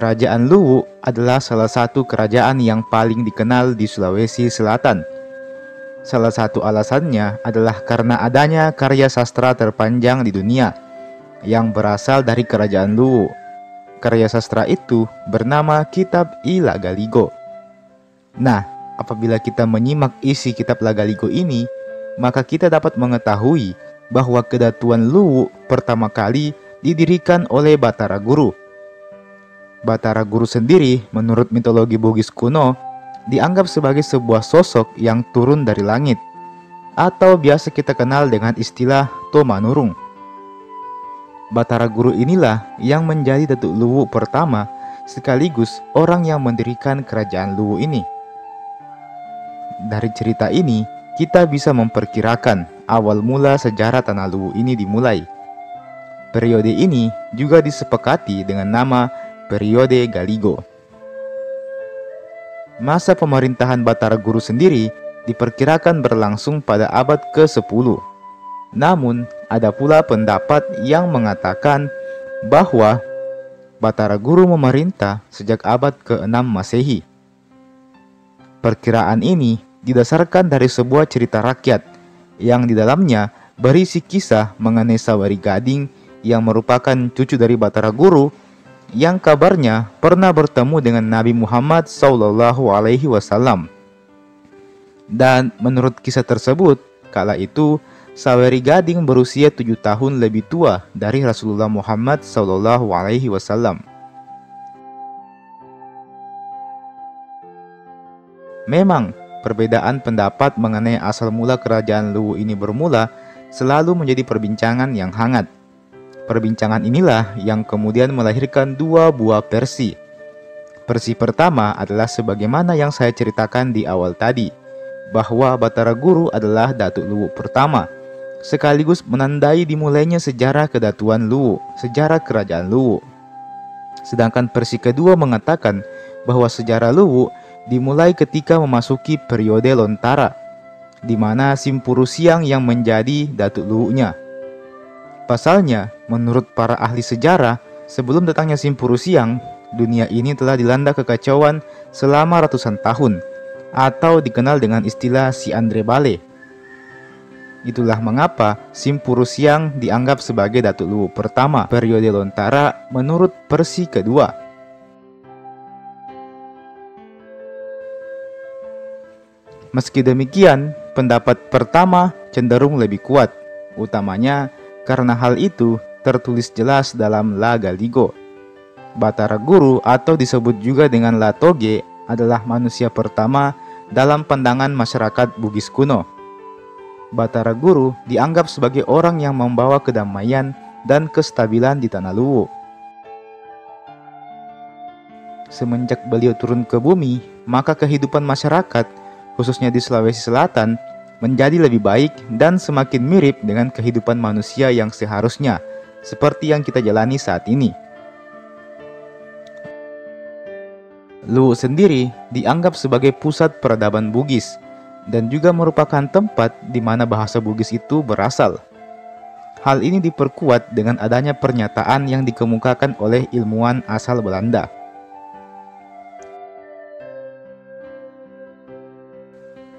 Kerajaan Luwu adalah salah satu kerajaan yang paling dikenal di Sulawesi Selatan. Salah satu alasannya adalah karena adanya karya sastra terpanjang di dunia yang berasal dari kerajaan Luwu. Karya sastra itu bernama Kitab I Lagaligo. Nah, apabila kita menyimak isi Kitab Lagaligo ini, maka kita dapat mengetahui bahwa Kedatuan Luwu pertama kali didirikan oleh Batara Guru. Batara Guru sendiri, menurut mitologi Bugis kuno, dianggap sebagai sebuah sosok yang turun dari langit, atau biasa kita kenal dengan istilah Tomanurung. Batara Guru inilah yang menjadi Datuk Luwu pertama, sekaligus orang yang mendirikan kerajaan Luwu ini. Dari cerita ini, kita bisa memperkirakan awal mula sejarah Tanah Luwu ini dimulai. Periode ini juga disepakati dengan nama periode Galigo. Masa pemerintahan Batara Guru sendiri diperkirakan berlangsung pada abad ke-10. Namun, ada pula pendapat yang mengatakan bahwa Batara Guru memerintah sejak abad ke-6 Masehi. Perkiraan ini didasarkan dari sebuah cerita rakyat yang di dalamnya berisi kisah mengenai Saweri Gading yang merupakan cucu dari Batara Guru yang kabarnya pernah bertemu dengan Nabi Muhammad SAW. Dan menurut kisah tersebut, kala itu Saweri Gading berusia 7 tahun lebih tua dari Rasulullah Muhammad SAW. Memang, perbedaan pendapat mengenai asal mula kerajaan Luwu ini bermula selalu menjadi perbincangan yang hangat. Perbincangan inilah yang kemudian melahirkan dua buah versi. Versi pertama adalah sebagaimana yang saya ceritakan di awal tadi, bahwa Batara Guru adalah Datuk Luwu pertama, sekaligus menandai dimulainya sejarah Kedatuan Luwu, sejarah kerajaan Luwu. Sedangkan versi kedua mengatakan bahwa sejarah Luwu dimulai ketika memasuki periode Lontara, di mana Simpurusiang yang menjadi Datuk Luwu-nya. Pasalnya, menurut para ahli sejarah, sebelum datangnya Simpurusiang, dunia ini telah dilanda kekacauan selama ratusan tahun, atau dikenal dengan istilah Si Andre Bale. Itulah mengapa Simpurusiang dianggap sebagai Datuk Luwu pertama periode Lontara menurut versi kedua. Meski demikian, pendapat pertama cenderung lebih kuat, utamanya karena hal itu tertulis jelas dalam Lagaligo. Batara Guru atau disebut juga dengan Latoge adalah manusia pertama dalam pandangan masyarakat Bugis kuno. Batara Guru dianggap sebagai orang yang membawa kedamaian dan kestabilan di Tanah Luwu. Semenjak beliau turun ke bumi, maka kehidupan masyarakat, khususnya di Sulawesi Selatan, menjadi lebih baik dan semakin mirip dengan kehidupan manusia yang seharusnya, seperti yang kita jalani saat ini. Luwu sendiri dianggap sebagai pusat peradaban Bugis dan juga merupakan tempat di mana bahasa Bugis itu berasal. Hal ini diperkuat dengan adanya pernyataan yang dikemukakan oleh ilmuwan asal Belanda.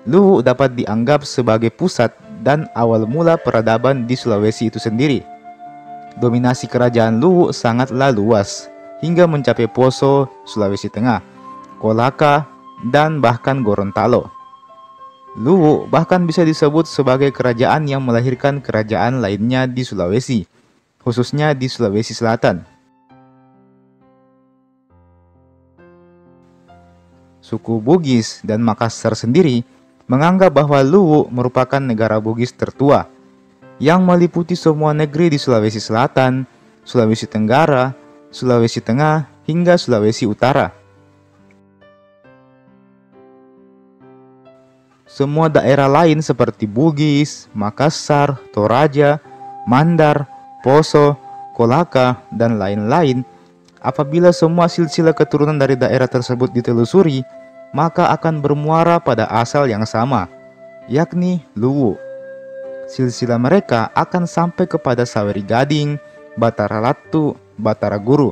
Luwu dapat dianggap sebagai pusat dan awal mula peradaban di Sulawesi itu sendiri. Dominasi kerajaan Luwu sangatlah luas, hingga mencapai Poso, Sulawesi Tengah, Kolaka, dan bahkan Gorontalo. Luwu bahkan bisa disebut sebagai kerajaan yang melahirkan kerajaan lainnya di Sulawesi, khususnya di Sulawesi Selatan. Suku Bugis dan Makassar sendiri menganggap bahwa Luwu merupakan negara Bugis tertua yang meliputi semua negeri di Sulawesi Selatan, Sulawesi Tenggara, Sulawesi Tengah, hingga Sulawesi Utara. Semua daerah lain seperti Bugis, Makassar, Toraja, Mandar, Poso, Kolaka, dan lain-lain, apabila semua silsilah keturunan dari daerah tersebut ditelusuri, maka akan bermuara pada asal yang sama, yakni Luwu. Silsilah mereka akan sampai kepada Saweri Gading, Batara Latu, Batara Guru,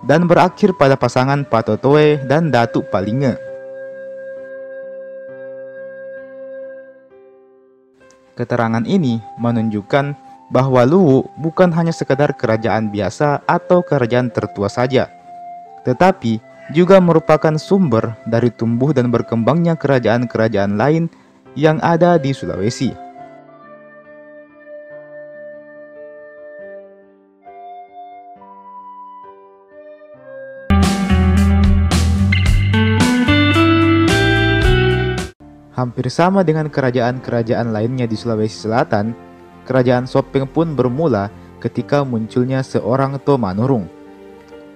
dan berakhir pada pasangan Patotoe dan Datuk Palinge. Keterangan ini menunjukkan bahwa Luwu bukan hanya sekedar kerajaan biasa atau kerajaan tertua saja, tetapi juga merupakan sumber dari tumbuh dan berkembangnya kerajaan-kerajaan lain yang ada di Sulawesi. Hampir sama dengan kerajaan-kerajaan lainnya di Sulawesi Selatan, kerajaan Sopeng pun bermula ketika munculnya seorang Tomanurung.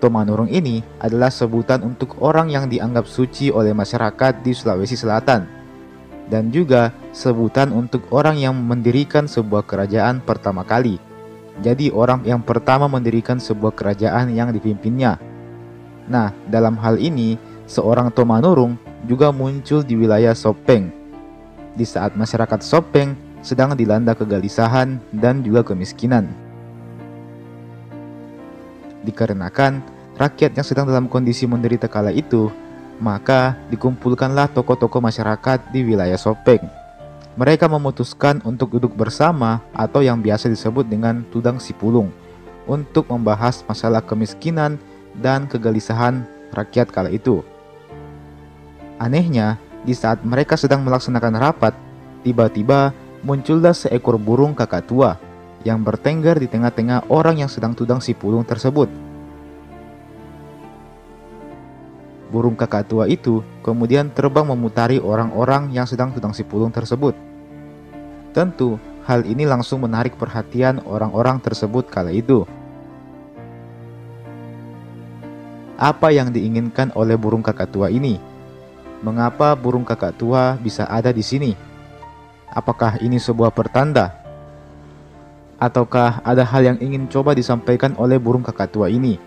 Tomanurung ini adalah sebutan untuk orang yang dianggap suci oleh masyarakat di Sulawesi Selatan, dan juga sebutan untuk orang yang mendirikan sebuah kerajaan pertama kali. Jadi orang yang pertama mendirikan sebuah kerajaan yang dipimpinnya. Nah, dalam hal ini, seorang Tomanurung juga muncul di wilayah Sopeng, di saat masyarakat Sopeng sedang dilanda kegelisahan dan juga kemiskinan. Dikarenakan rakyat yang sedang dalam kondisi menderita kala itu, maka dikumpulkanlah tokoh-tokoh masyarakat di wilayah Sopeng. Mereka memutuskan untuk duduk bersama atau yang biasa disebut dengan Tudang Sipulung untuk membahas masalah kemiskinan dan kegelisahan rakyat kala itu. Anehnya, di saat mereka sedang melaksanakan rapat, tiba-tiba muncullah seekor burung kakak tua yang bertengger di tengah-tengah orang yang sedang Tudang Sipulung tersebut. Burung kakak tua itu kemudian terbang memutari orang-orang yang sedang Tudang Sipulung tersebut. Tentu, hal ini langsung menarik perhatian orang-orang tersebut kala itu. Apa yang diinginkan oleh burung kakak tua ini? Mengapa burung kakak tua bisa ada di sini? Apakah ini sebuah pertanda? Ataukah ada hal yang ingin coba disampaikan oleh burung kakak tua ini?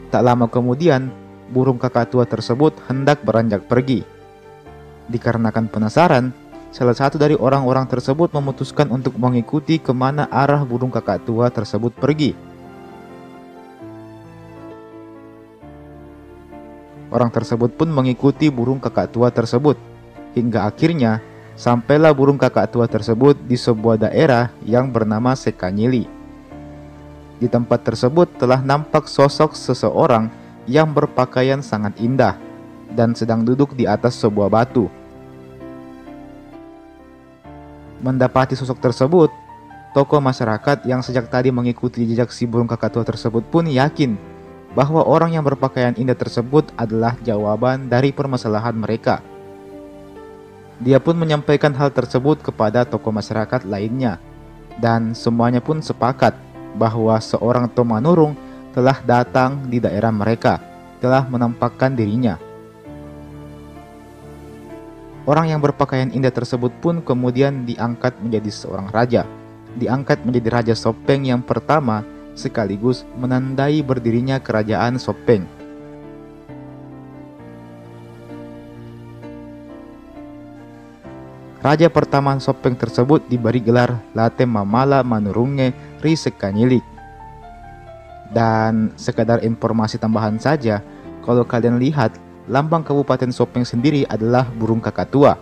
Tak lama kemudian, burung kakak tua tersebut hendak beranjak pergi. Dikarenakan penasaran, salah satu dari orang-orang tersebut memutuskan untuk mengikuti kemana arah burung kakak tua tersebut pergi. Orang tersebut pun mengikuti burung kakak tua tersebut, hingga akhirnya sampailah burung kakak tua tersebut di sebuah daerah yang bernama Sekanyili. Di tempat tersebut telah nampak sosok seseorang yang berpakaian sangat indah dan sedang duduk di atas sebuah batu. Mendapati sosok tersebut, tokoh masyarakat yang sejak tadi mengikuti jejak si burung kakak tua tersebut pun yakin bahwa orang yang berpakaian indah tersebut adalah jawaban dari permasalahan mereka. Dia pun menyampaikan hal tersebut kepada tokoh masyarakat lainnya, dan semuanya pun sepakat bahwa seorang Tomanurung telah datang di daerah mereka, telah menampakkan dirinya. Orang yang berpakaian indah tersebut pun kemudian diangkat menjadi seorang raja, diangkat menjadi Raja Sopeng yang pertama, sekaligus menandai berdirinya kerajaan Sopeng. Raja pertama Sopeng tersebut diberi gelar Late Mamala Manurunge Ri Sekanyilik. Dan sekadar informasi tambahan saja, kalau kalian lihat, lambang Kabupaten Sopeng sendiri adalah burung kakak tua.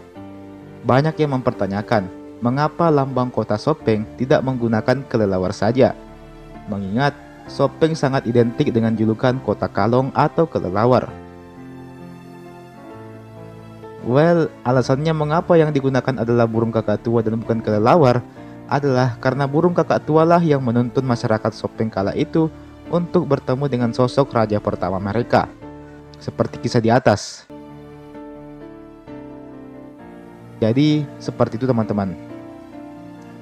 Banyak yang mempertanyakan, mengapa lambang kota Sopeng tidak menggunakan kelelawar saja? Mengingat Sopeng sangat identik dengan julukan kota kalong atau kelelawar. Well, alasannya mengapa yang digunakan adalah burung kakak tua dan bukan kelelawar adalah karena burung kakak tua lah yang menuntun masyarakat Sopeng kala itu untuk bertemu dengan sosok raja pertama mereka, seperti kisah di atas. Jadi, seperti itu teman-teman.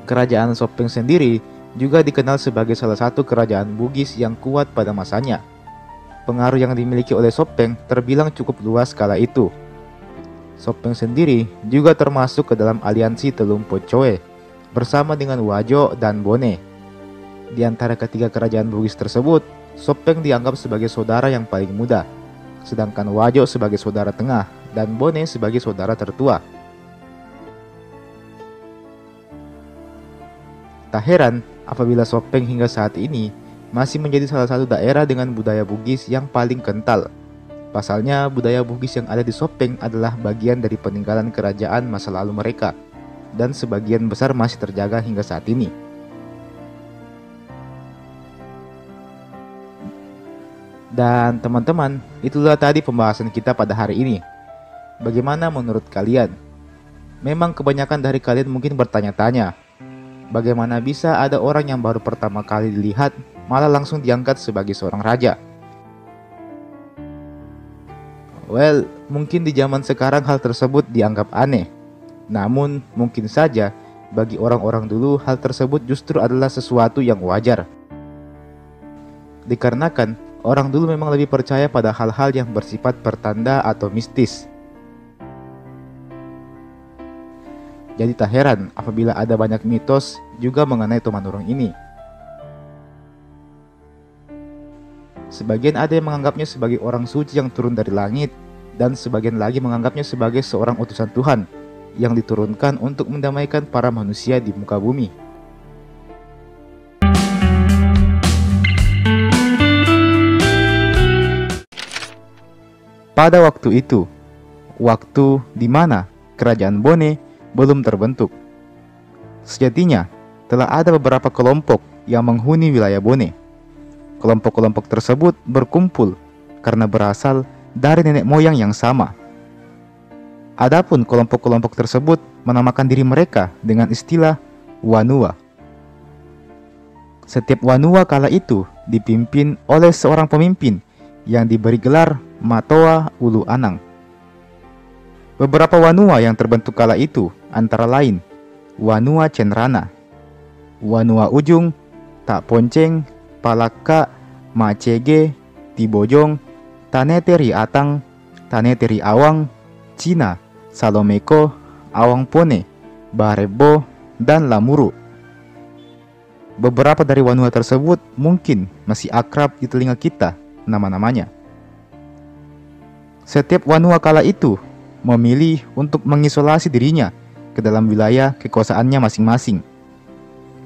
Kerajaan Sopeng sendiri juga dikenal sebagai salah satu kerajaan Bugis yang kuat pada masanya. Pengaruh yang dimiliki oleh Sopeng terbilang cukup luas kala itu. Sopeng sendiri juga termasuk ke dalam aliansi Telum Pocoe bersama dengan Wajo dan Bone. Di antara ketiga kerajaan Bugis tersebut, Sopeng dianggap sebagai saudara yang paling muda, sedangkan Wajo sebagai saudara tengah dan Bone sebagai saudara tertua. Tak heran apabila Sopeng hingga saat ini masih menjadi salah satu daerah dengan budaya Bugis yang paling kental. Pasalnya, budaya Bugis yang ada di Sopeng adalah bagian dari peninggalan kerajaan masa lalu mereka, dan sebagian besar masih terjaga hingga saat ini. Dan teman-teman, itulah tadi pembahasan kita pada hari ini. Bagaimana menurut kalian? Memang kebanyakan dari kalian mungkin bertanya-tanya, bagaimana bisa ada orang yang baru pertama kali dilihat malah langsung diangkat sebagai seorang raja? Well, mungkin di zaman sekarang hal tersebut dianggap aneh. Namun, mungkin saja bagi orang-orang dulu hal tersebut justru adalah sesuatu yang wajar. Dikarenakan, orang dulu memang lebih percaya pada hal-hal yang bersifat pertanda atau mistis. Jadi tak heran apabila ada banyak mitos juga mengenai Tumanurung ini. Sebagian ada yang menganggapnya sebagai orang suci yang turun dari langit, dan sebagian lagi menganggapnya sebagai seorang utusan Tuhan yang diturunkan untuk mendamaikan para manusia di muka bumi. Pada waktu itu, waktu di mana kerajaan Bone belum terbentuk, sejatinya telah ada beberapa kelompok yang menghuni wilayah Bone. Kelompok-kelompok tersebut berkumpul karena berasal dari nenek moyang yang sama. Adapun kelompok-kelompok tersebut menamakan diri mereka dengan istilah Wanua. Setiap Wanua kala itu dipimpin oleh seorang pemimpin yang diberi gelar Matoa Ulu Anang. Beberapa Wanua yang terbentuk kala itu antara lain Wanua Cenrana, Wanua Ujung, Tak Ponceng, Palaka, Macege, Tibojong, Taneteri Atang, Taneteri Awang, Cina, Salomeko, Awang Pone, Barebo, dan Lamuru. Beberapa dari Wanua tersebut mungkin masih akrab di telinga kita nama-namanya. Setiap Wanua kala itu memilih untuk mengisolasi dirinya ke dalam wilayah kekuasaannya masing-masing.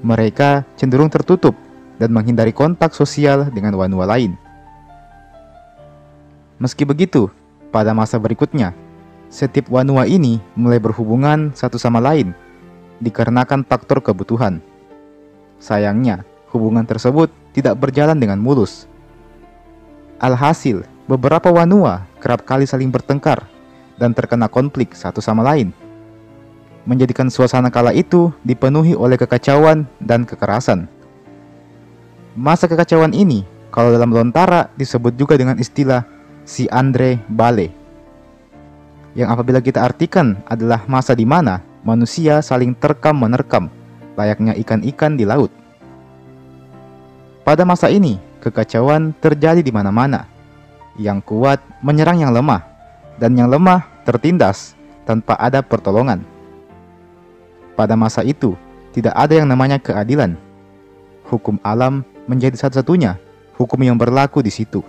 Mereka cenderung tertutup dan menghindari kontak sosial dengan Wanua lain. Meski begitu, pada masa berikutnya, setiap Wanua ini mulai berhubungan satu sama lain dikarenakan faktor kebutuhan. Sayangnya, hubungan tersebut tidak berjalan dengan mulus. Alhasil, beberapa Wanua kerap kali saling bertengkar dan terkena konflik satu sama lain, menjadikan suasana kala itu dipenuhi oleh kekacauan dan kekerasan. Masa kekacauan ini, kalau dalam lontara disebut juga dengan istilah si Andre Bale, yang apabila kita artikan adalah masa di mana manusia saling terkam-menerkam layaknya ikan-ikan di laut. Pada masa ini, kekacauan terjadi di mana-mana. Yang kuat menyerang yang lemah, dan yang lemah tertindas tanpa ada pertolongan. Pada masa itu, tidak ada yang namanya keadilan. Hukum alam menjadi satu-satunya hukum yang berlaku di situ.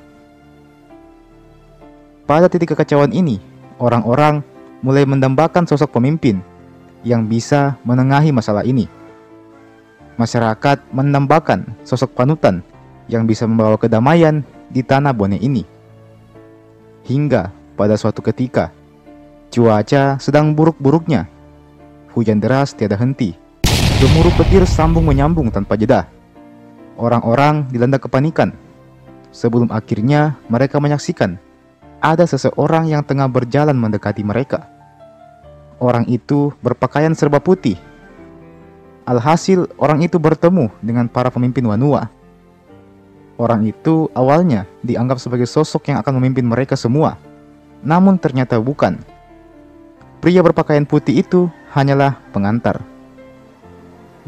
Pada titik kekacauan ini, orang-orang mulai mendambakan sosok pemimpin yang bisa menengahi masalah ini. Masyarakat mendambakan sosok panutan yang bisa membawa kedamaian di tanah Bone ini. Hingga pada suatu ketika, cuaca sedang buruk-buruknya. Hujan deras tiada henti. Gemuruh petir sambung menyambung tanpa jeda. Orang-orang dilanda kepanikan. Sebelum akhirnya mereka menyaksikan ada seseorang yang tengah berjalan mendekati mereka. Orang itu berpakaian serba putih. Alhasil, orang itu bertemu dengan para pemimpin Wanua. Orang itu awalnya dianggap sebagai sosok yang akan memimpin mereka semua. Namun ternyata bukan. Pria berpakaian putih itu hanyalah pengantar.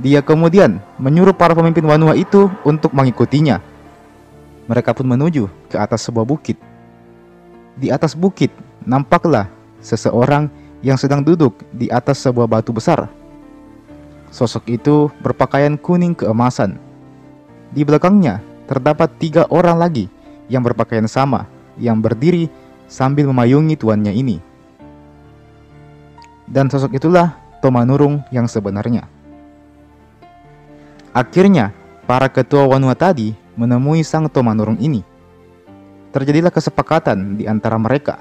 Dia kemudian menyuruh para pemimpin Wanua itu untuk mengikutinya. Mereka pun menuju ke atas sebuah bukit. Di atas bukit nampaklah seseorang yang sedang duduk di atas sebuah batu besar. Sosok itu berpakaian kuning keemasan. Di belakangnya terdapat 3 orang lagi yang berpakaian sama, yang berdiri sambil memayungi tuannya ini. Dan sosok itulah Tumanurung yang sebenarnya. Akhirnya, para ketua Wanua tadi menemui sang Tomanurung ini. Terjadilah kesepakatan di antara mereka.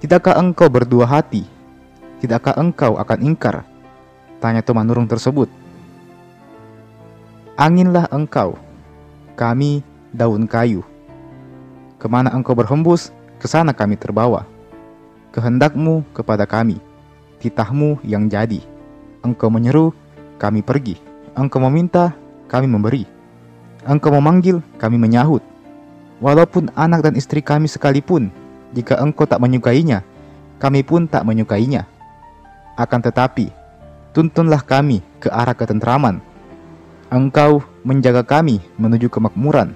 "Tidakkah engkau berdua hati? Tidakkah engkau akan ingkar?" tanya Tomanurung tersebut. "Anginlah engkau, kami daun kayu. Kemana engkau berhembus, ke sana kami terbawa. Kehendakmu kepada kami, titahmu yang jadi. Engkau menyeru, kami pergi. Engkau meminta, kami memberi. Engkau memanggil, kami menyahut. Walaupun anak dan istri kami sekalipun, jika engkau tak menyukainya, kami pun tak menyukainya. Akan tetapi, tuntunlah kami ke arah ketentraman. Engkau menjaga kami menuju kemakmuran.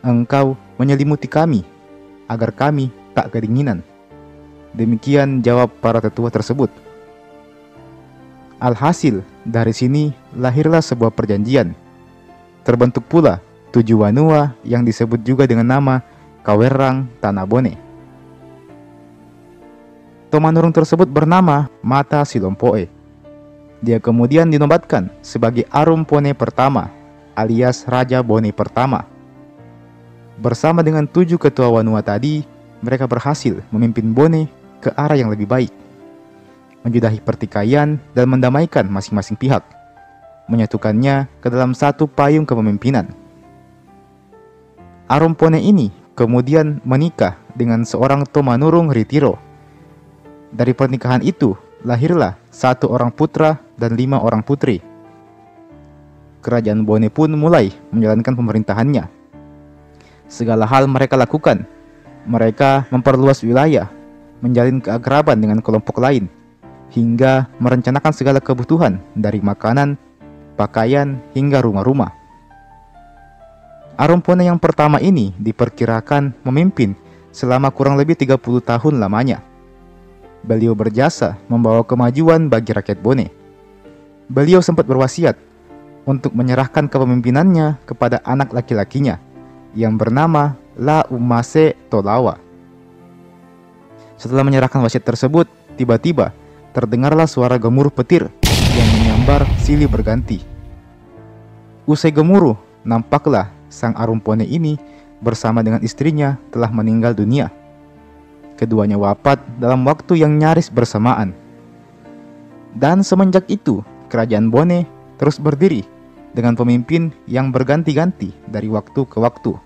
Engkau menyelimuti kami, agar kami tak kedinginan." Demikian jawab para tetua tersebut. Alhasil, dari sini lahirlah sebuah perjanjian. Terbentuk pula 7 wanua yang disebut juga dengan nama Kawerang Tanah Bone. Tomanurung tersebut bernama Mata Silompoe. Dia kemudian dinobatkan sebagai Arum Pone pertama, alias Raja Bone pertama. Bersama dengan 7 ketua wanua tadi, mereka berhasil memimpin Bone ke arah yang lebih baik, menjudahi pertikaian dan mendamaikan masing-masing pihak, menyatukannya ke dalam satu payung kepemimpinan. Arum Pone ini kemudian menikah dengan seorang Tomanurung Ritiro. Dari pernikahan itu lahirlah 1 orang putra dan 5 orang putri. Kerajaan Bone pun mulai menjalankan pemerintahannya. Segala hal mereka lakukan. Mereka memperluas wilayah, menjalin keakraban dengan kelompok lain, hingga merencanakan segala kebutuhan dari makanan, pakaian, hingga rumah-rumah. Arum Pone yang pertama ini diperkirakan memimpin selama kurang lebih 30 tahun lamanya. Beliau berjasa membawa kemajuan bagi rakyat Bone. Beliau sempat berwasiat untuk menyerahkan kepemimpinannya kepada anak laki-lakinya yang bernama La Umase Tolawa. Setelah menyerahkan wasiat tersebut, tiba-tiba terdengarlah suara gemuruh petir yang menyambar silih berganti. Usai gemuruh, nampaklah sang Arum Pone ini bersama dengan istrinya telah meninggal dunia. Keduanya wafat dalam waktu yang nyaris bersamaan. Dan semenjak itu, kerajaan Bone terus berdiri dengan pemimpin yang berganti-ganti dari waktu ke waktu.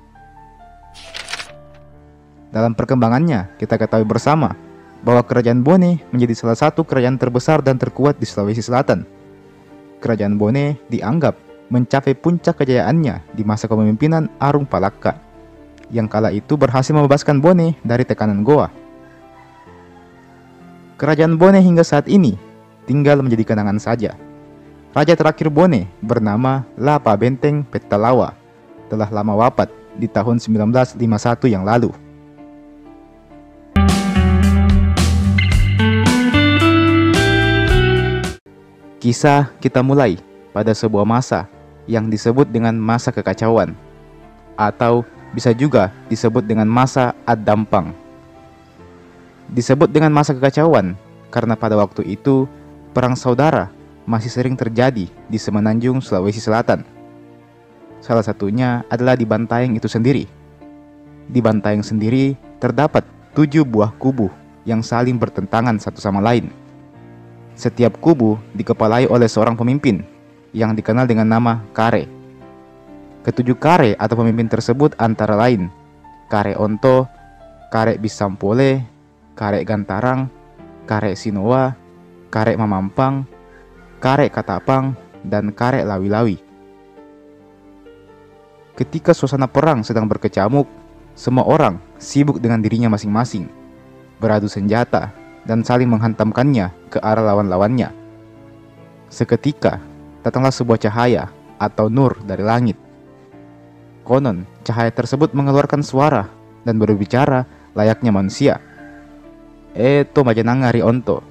Dalam perkembangannya, kita ketahui bersama bahwa kerajaan Bone menjadi salah satu kerajaan terbesar dan terkuat di Sulawesi Selatan. Kerajaan Bone dianggap mencapai puncak kejayaannya di masa kepemimpinan Arung Palaka, yang kala itu berhasil membebaskan Bone dari tekanan Goa. Kerajaan Bone hingga saat ini tinggal menjadi kenangan saja. Raja terakhir Bone bernama Lapa Benteng Petalawa telah lama wafat di tahun 1951 yang lalu. Kisah kita mulai pada sebuah masa yang disebut dengan masa kekacauan, atau bisa juga disebut dengan masa Ad-Dampang. Disebut dengan masa kekacauan karena pada waktu itu perang saudara masih sering terjadi di Semenanjung, Sulawesi Selatan. Salah satunya adalah di Bantaeng itu sendiri. Di Bantaeng sendiri terdapat 7 buah kubu yang saling bertentangan satu sama lain. Setiap kubu dikepalai oleh seorang pemimpin yang dikenal dengan nama Kare. Ketujuh Kare atau pemimpin tersebut antara lain Kare Onto, Kare Bisampole, Kare Gantarang, Kare Sinoa, Kare Mamampang, Kare Katapang, dan Kare Lawi-Lawi. Ketika suasana perang sedang berkecamuk, semua orang sibuk dengan dirinya masing-masing, beradu senjata, dan saling menghantamkannya ke arah lawan-lawannya. Seketika, datanglah sebuah cahaya atau nur dari langit. Konon, cahaya tersebut mengeluarkan suara dan berbicara layaknya manusia. "Eto majanangari onto,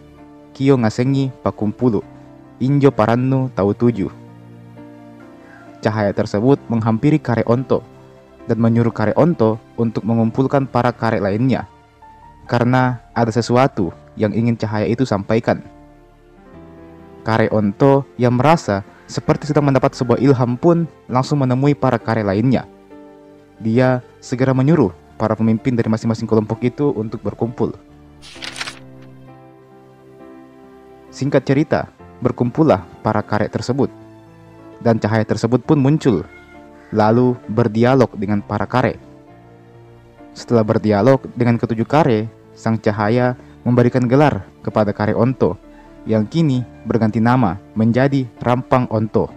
kio ngasengi pakumpulu, injo parannu tau 7. Cahaya tersebut menghampiri Kare Onto dan menyuruh Kare Onto untuk mengumpulkan para kare lainnya, karena ada sesuatu yang ingin cahaya itu sampaikan. Kare Onto yang merasa seperti sedang mendapat sebuah ilham pun langsung menemui para karya lainnya. Dia segera menyuruh para pemimpin dari masing-masing kelompok itu untuk berkumpul. Singkat cerita, berkumpullah para karya tersebut. Dan cahaya tersebut pun muncul, lalu berdialog dengan para kare. Setelah berdialog dengan ketujuh kare, sang cahaya memberikan gelar kepada kare Onto, yang kini berganti nama menjadi Rampang Onto.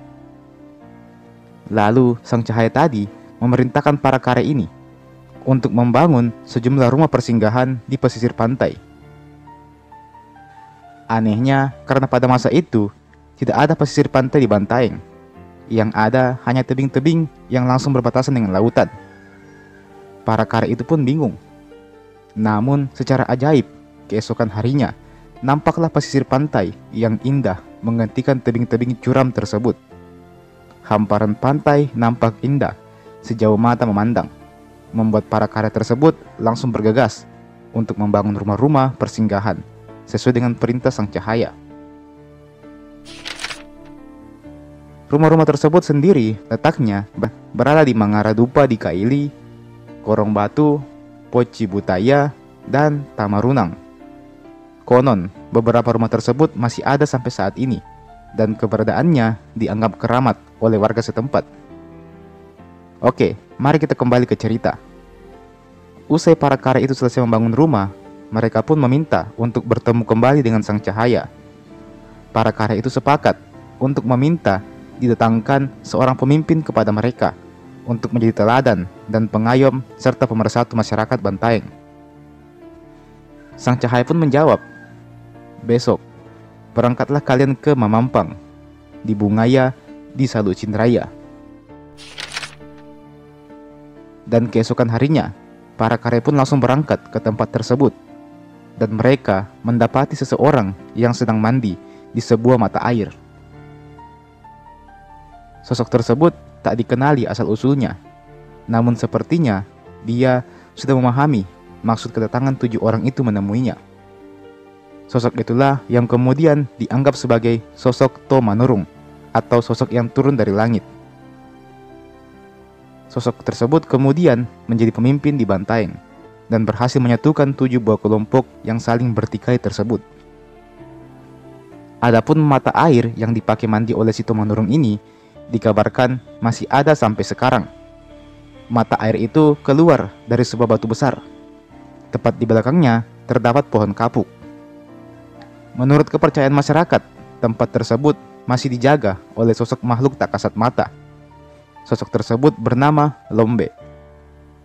Lalu sang cahaya tadi memerintahkan para kare ini untuk membangun sejumlah rumah persinggahan di pesisir pantai. Anehnya, karena pada masa itu tidak ada pesisir pantai di Bantaeng. Yang ada hanya tebing-tebing yang langsung berbatasan dengan lautan. Para kare itu pun bingung. Namun secara ajaib, keesokan harinya nampaklah pesisir pantai yang indah menggantikan tebing-tebing curam tersebut. Hamparan pantai nampak indah sejauh mata memandang, membuat para karya tersebut langsung bergegas untuk membangun rumah-rumah persinggahan sesuai dengan perintah sang cahaya. Rumah-rumah tersebut sendiri letaknya berada di Mangaradupa di Kaili, Korong Batu, Poci Butaya, dan Tamarunang. Konon, beberapa rumah tersebut masih ada sampai saat ini, dan keberadaannya dianggap keramat oleh warga setempat. Oke, mari kita kembali ke cerita. Usai para kare itu selesai membangun rumah, mereka pun meminta untuk bertemu kembali dengan sang cahaya. Para kare itu sepakat untuk meminta didatangkan seorang pemimpin kepada mereka untuk menjadi teladan dan pengayom serta pemersatu masyarakat Bantaeng. Sang cahaya pun menjawab, "Besok, berangkatlah kalian ke Mamampang, di Bungaya, di Salucin Raya." Dan keesokan harinya, para kare pun langsung berangkat ke tempat tersebut. Dan mereka mendapati seseorang yang sedang mandi di sebuah mata air. Sosok tersebut tak dikenali asal-usulnya. Namun sepertinya dia sudah memahami maksud kedatangan 7 orang itu menemuinya. Sosok itulah yang kemudian dianggap sebagai sosok To Manurung atau sosok yang turun dari langit. Sosok tersebut kemudian menjadi pemimpin di Bantaeng dan berhasil menyatukan 7 buah kelompok yang saling bertikai tersebut. Adapun mata air yang dipakai mandi oleh si To Manurung ini dikabarkan masih ada sampai sekarang. Mata air itu keluar dari sebuah batu besar. Tepat di belakangnya terdapat pohon kapuk. Menurut kepercayaan masyarakat, tempat tersebut masih dijaga oleh sosok makhluk tak kasat mata. Sosok tersebut bernama Lombe.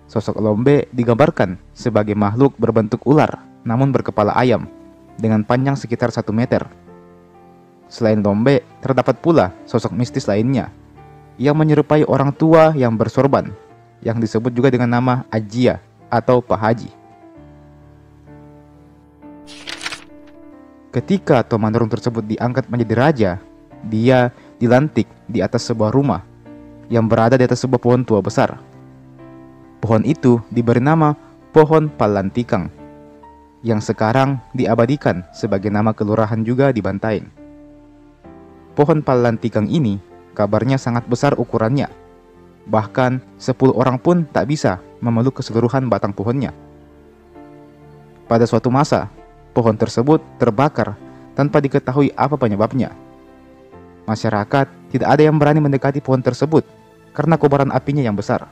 Sosok Lombe digambarkan sebagai makhluk berbentuk ular namun berkepala ayam dengan panjang sekitar 1 meter. Selain Lombe, terdapat pula sosok mistis lainnya yang menyerupai orang tua yang bersorban, yang disebut juga dengan nama Ajia atau Pak Haji. Ketika To Manurung tersebut diangkat menjadi raja, dia dilantik di atas sebuah rumah yang berada di atas sebuah pohon tua besar. Pohon itu diberi nama Pohon Palantikang, yang sekarang diabadikan sebagai nama kelurahan juga di Bantaeng. Pohon Palantikang ini kabarnya sangat besar ukurannya. Bahkan 10 orang pun tak bisa memeluk keseluruhan batang pohonnya. Pada suatu masa, pohon tersebut terbakar tanpa diketahui apa penyebabnya. Masyarakat tidak ada yang berani mendekati pohon tersebut karena kobaran apinya yang besar.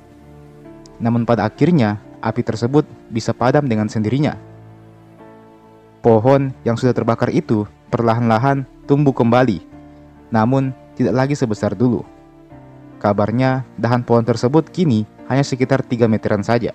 Namun pada akhirnya, api tersebut bisa padam dengan sendirinya. Pohon yang sudah terbakar itu perlahan-lahan tumbuh kembali, namun tidak lagi sebesar dulu. Kabarnya dahan pohon tersebut kini hanya sekitar 3 meteran saja.